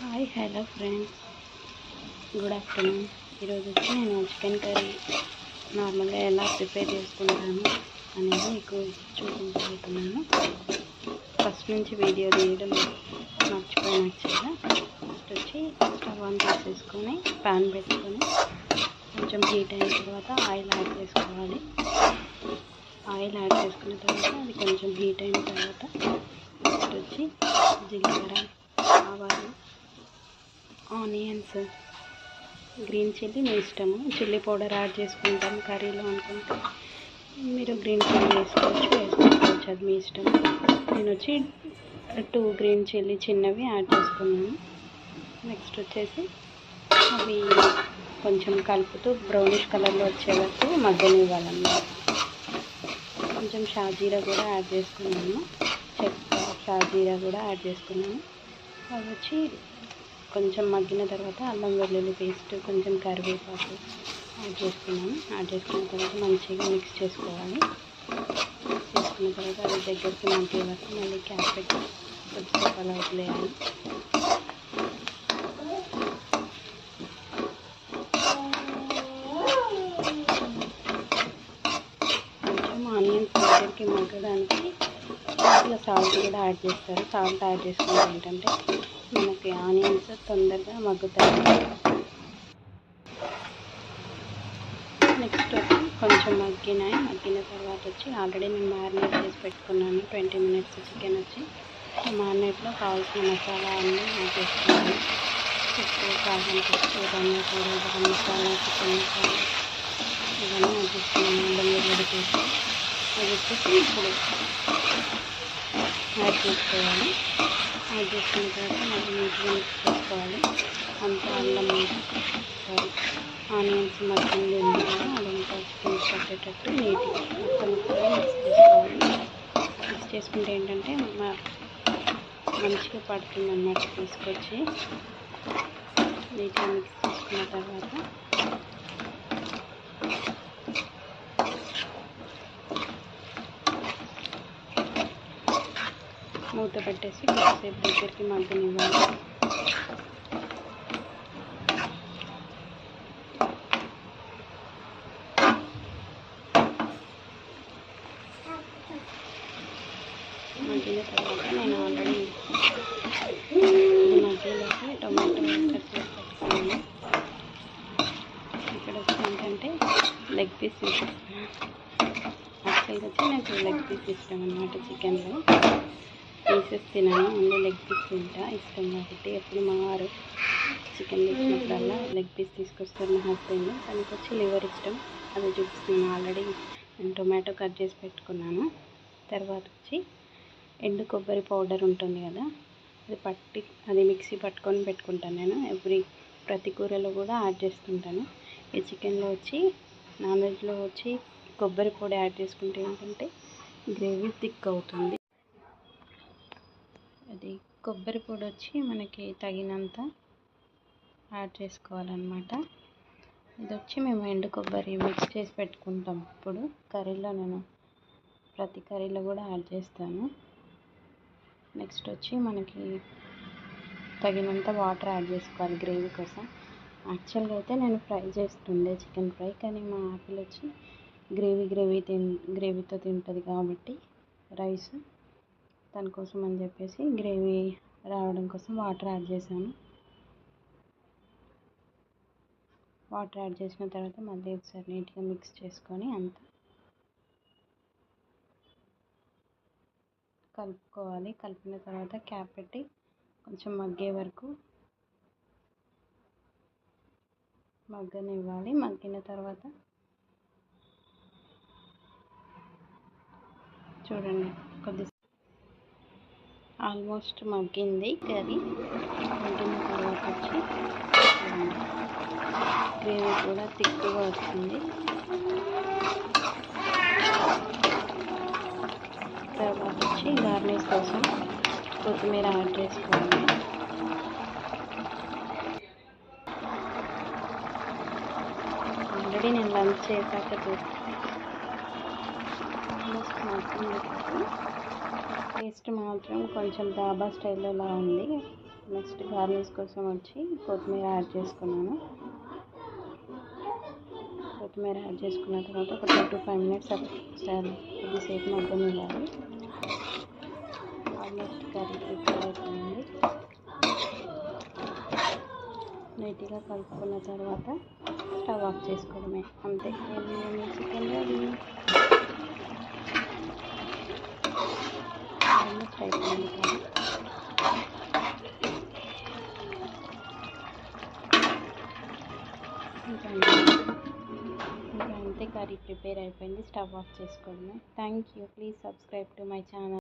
Hi hello friends, good afternoon. ఈరోజు వచ్చి నేను చికెన్ కర్రీ నార్మల్గా ఎలా ప్రిపేర్ చేసుకుంటాను అనేది మీకు చూపించబోతున్నాను. ఫస్ట్ నుంచి వీడియో తీయడం మర్చిపోయిన యాక్చువల్గా. ఫస్ట్ వచ్చి స్టవ్ ఆన్ చేసేసుకొని ప్యాన్ పెట్టుకొని కొంచెం హీట్ అయిన తర్వాత ఆయిల్ యాడ్ చేసుకోవాలి. ఆయిల్ యాడ్ చేసుకున్న తర్వాత అది కొంచెం హీట్ అయిన తర్వాత నెక్స్ట్ వచ్చి జీలకర్ర, ఆవాలు, ఆనియన్స్, గ్రీన్ చిల్లీ మీ ఇష్టము. చిల్లీ పౌడర్ యాడ్ చేసుకుంటాం కర్రీలో అనుకుంటే మీరు గ్రీన్ చిల్లీ వేసుకోవచ్చు, అది మీ ఇష్టం. నేను వచ్చి 2 గ్రీన్ చిల్లీ చిన్నవి యాడ్ చేసుకున్నాను. నెక్స్ట్ వచ్చేసి అవి కొంచెం కలుపుతూ బ్రౌనిష్ కలర్లో వచ్చే వరకు మగ్గనివ్వాలన్నమాట. కొంచెం షాజీరా కూడా యాడ్ చేసుకున్నాను, చెక్క షాజీరా కూడా యాడ్ చేసుకున్నాను. అవి వచ్చి కొంచెం మగ్గిన తర్వాత అల్లం వెల్లుల్లి పేస్ట్, కొంచెం కరివేపాకు యాడ్ చేసుకున్నాను. యాడ్ చేసుకున్న తర్వాత మంచిగా మిక్స్ చేసుకోవాలి. మిక్స్ చేసుకున్న తర్వాత అది దగ్గరికి మగ్గే వరకు మళ్ళీ క్యాప్ పెట్టి కొద్దిసేపు అలా వదిలేయాలి. కొంచెం ఆనియన్స్ దగ్గరికి మగ్గడానికి ఇలా సాల్ట్ కూడా యాడ్ చేస్తారు. సాల్ట్ యాడ్ చేసుకుంటే ఏంటంటే మనకి ఆనియన్స్ తొందరగా మగ్గుతాయి. నెక్స్ట్ వచ్చి కొంచెం మగ్గిన తర్వాత వచ్చి ఆల్రెడీ నేను మ్యారినేట్ చేసి పెట్టుకున్నాను 20 minutes చికెన్ వచ్చి. మ్యారినేట్లో కావాల్సిన మసాలా అన్నీ యాడ్ చేసుకున్నాను. ఉప్పు, కారం, పసుపు, ధనియా పౌడర్, గరం మసాలా, చికెన్ మసాలా ఇవన్నీ యాడ్ చేసుకున్నాను. అల్లం వెల్లుల్లి పేస్ట్ అది వచ్చేసి ఇప్పుడు యాడ్ చేసుకోవాలి. యాడ్ చేసుకున్న తర్వాత మళ్ళీ నీట్గా మిక్స్ చేసుకోవాలి. అంతా అల్లం ఆనియన్స్ మగ్గింది ఉంది కదా, అదంతా చికెన్ పట్టేటట్టు నీట్గా మొత్తం మిక్స్ చేసుకోవాలి. మిక్స్ చేసుకుంటే ఏంటంటే మంచిగా పడుతుంది అన్నమాట. తీసుకొచ్చి నీట్గా మిక్స్ చేసుకున్న తర్వాత మూత పెట్టేసి కొద్దిసేపు దగ్గరికి మగ్గనివ్వాలి. మగ్గిన తర్వాత నేను ఆల్రెడీ మధ్యలోకి టొమాటో కట్ చేసి పెట్టుకున్నాను. ఇక్కడ వచ్చి ఏంటంటే లెగ్ పీస్ తీసేస్తాను. యాక్చువల్గా వచ్చి నాకు లెగ్ పీస్ ఇష్టం అన్నమాట. చికెన్లో పీసెస్ తినను, ఓన్లీ లెగ్ పీస్ తింటా ఇష్టం కాబట్టి. ఎప్పుడు మా వారు చికెన్ తెచ్చినప్పుడల్లా లెగ్ పీస్ తీసుకొస్తారు మా హస్బెండ్. తనకు వచ్చి లివర్ ఇష్టం, అది చూపిస్తున్నాను. ఆల్రెడీ నేను టొమాటో కట్ చేసి పెట్టుకున్నాను. తర్వాత వచ్చి ఎండు కొబ్బరి పౌడర్ ఉంటుంది కదా, అది మిక్సీ పట్టుకొని పెట్టుకుంటాను. నేను ప్రతి కూరలో కూడా యాడ్ చేస్తుంటాను. ఈ చికెన్లో వచ్చి నాన్ వెజ్లో వచ్చి కొబ్బరి పొడి యాడ్ చేసుకుంటే ఏంటంటే గ్రేవీ థిక్ అవుతుంది. అది కొబ్బరి పొడి వచ్చి మనకి తగినంత యాడ్ చేసుకోవాలన్నమాట. ఇది వచ్చి మేము ఎండు కొబ్బరి మిక్స్ చేసి పెట్టుకుంటాం. ఇప్పుడు కర్రీలో నేను ప్రతి కర్రీలో కూడా యాడ్ చేస్తాను. నెక్స్ట్ వచ్చి మనకి తగినంత వాటర్ యాడ్ చేసుకోవాలి గ్రేవీ కోసం. యాక్చువల్గా అయితే నేను ఫ్రై చేస్తుండే చికెన్ ఫ్రై, కానీ మా ఆపిల్ వచ్చి గ్రేవీతో తింటుంది కాబట్టి రైస్, తన కోసం అని చెప్పేసి గ్రేవీ రావడం కోసం వాటర్ యాడ్ చేశాను. వాటర్ యాడ్ చేసిన తర్వాత మళ్ళీ ఒకసారి నీట్గా మిక్స్ చేసుకొని అంతా కలుపుకోవాలి. కలిపిన తర్వాత క్యాప్ పెట్టి కొంచెం మగ్గే వరకు మగ్గనివ్వాలి. మగ్గిన తర్వాత చూడండి ఆల్మోస్ట్ మగ్గింది కర్రీ. మగ్గిన తర్వాత వచ్చి గ్రేవీ కూడా థిక్గా వస్తుంది. తర్వాత వచ్చి గార్నిష్ కోసం కొత్తిమీర యాడ్ చేసుకోవాలి. ఆల్రెడీ నేను లంచ్ చేశాక చూస్తాను. ఆల్మోస్ట్ మగ్గింది. టేస్ట్ మాత్రం కొంచెం డాబా స్టైల్లో ఉంది. నెక్స్ట్ గార్నిష్ కోసం వచ్చి కొత్తిమీర యాడ్ చేసుకున్నాను. కొత్తిమీర యాడ్ చేసుకున్న తర్వాత ఒక 2 to 5 minutes కొద్దిసేపు మగ్గనివ్వాలి. ఆల్మోస్ట్ కర్రీ ప్రిపేర్ అయిపోయింది. నీట్గా కలుపుకున్న తర్వాత స్టవ్ ఆఫ్ చేసుకోవడమే, అంతే. Chicken ready. ఆల్మోస్ట్ అయిపోయింది కర్రీ. ఇంకా అంతే, కర్రీ ప్రిపేర్ అయిపోయింది. స్టవ్ ఆఫ్ చేసుకోవడమే. Thank you. Please subscribe to my channel.